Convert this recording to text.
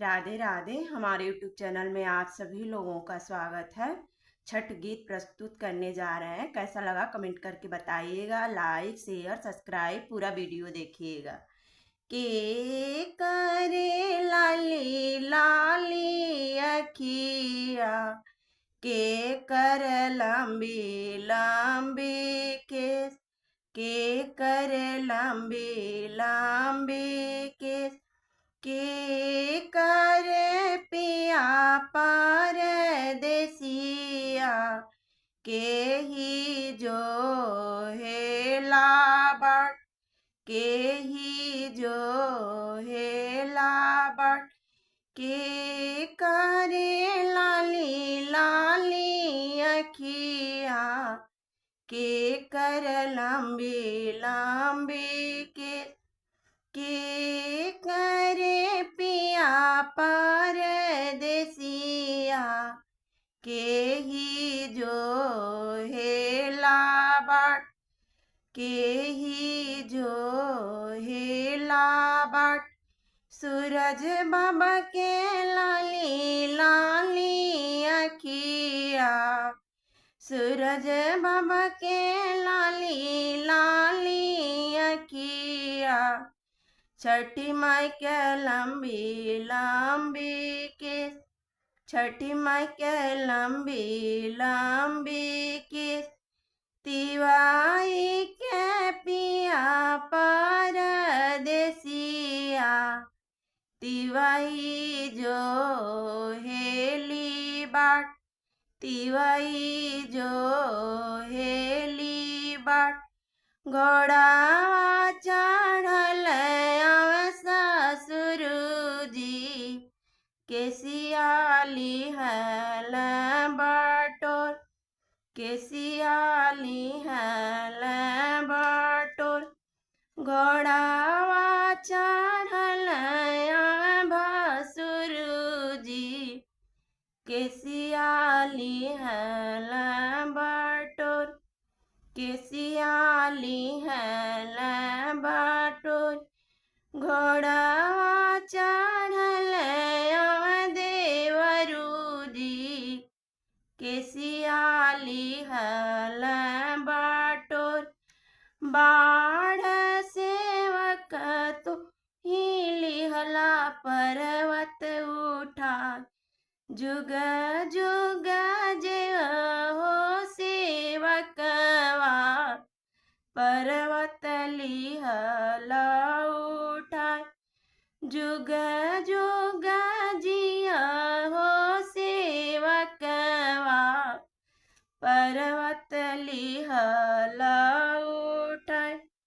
राधे राधे। हमारे YouTube channel में आप सभी लोगों का स्वागत है। छठ गीत प्रस्तुत करने जा रहे हैं। कैसा लगा कमेंट करके बताइएगा। लाइक शेयर सब्सक्राइब पूरा वीडियो देखिएगा। के करे लाली लाली अखिया, के कर लंबी लंबी केस, के कर लंबी लंबी केस, के करे पिया परदेसिया, के ही जो हेला बाट, के ही जो हेला बाट, के करे लाली लाली अखिया, के कर लंबी लंबी के करे पिया परदेसिया, के ही जो हेला बाट, के ही जो हेला बाट। सूरज बाबा के लाली लाली अखिया, सूरज बाबा के लाली लाली अखिया, छठी माई के लंबी लंबी केस, छठी माई के लंबी लंबी केस, तिवाई के पिया परदेसिया, तिवाई जो हेली बाट, तिवाई जो हेली बाट। घोड़ा चढ़ल ससुरुजी, के सियाली हल बटोर, के सियाली हल बटोर। घोड़ा चढ़ल भसुरुजी, के सियाली हल बटोर, के सियाली हल बटोर। घोड़ा चढ़ल देवरूजी, के सियाली हल बटोर। बाढ़ सेवक तो हिलिहला पर्वत उठा, जुग जुग जय हो सेवकवा, पर्वत लिहला उठा। जुग जुग जिया हो सेवकवा, पर्वत लिहला